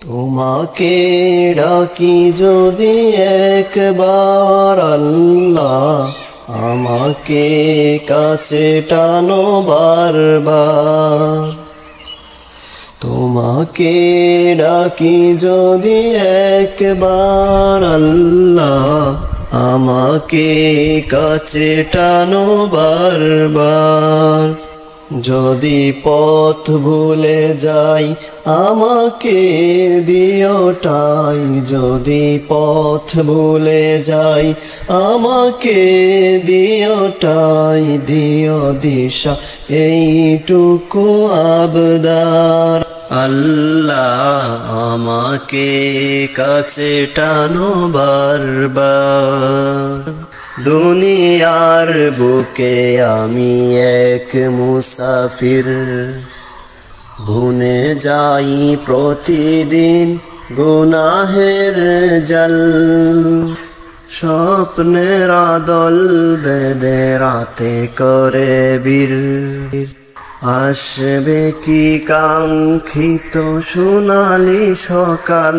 তোমাকে ডাকি যদি একবার আল্লাহ, আমাকে কাছে টানো বারবার। তোমাকে ডাকি যদি একবার আল্লাহ, আমাকে কাছে টানো বারবার। যদি পথ ভুলে যাই আমাকে দিও ঠাই, যদি পথ ভুলে যাই আমাকে দিও ঠাই, দিও দিশা এইটুকু আবদার। আল্লাহ আমাকে কাছে টানো বারবার। দুনিয়ার বুকে আমি এক মুসাফির, ভুনে যাই প্রতিদিন গুনাহের জাল। স্বপ্নের আদল বেঁধে রাতে করে বীর, আসবে কি কাঙ্ক্ষিত সোনালি সকাল।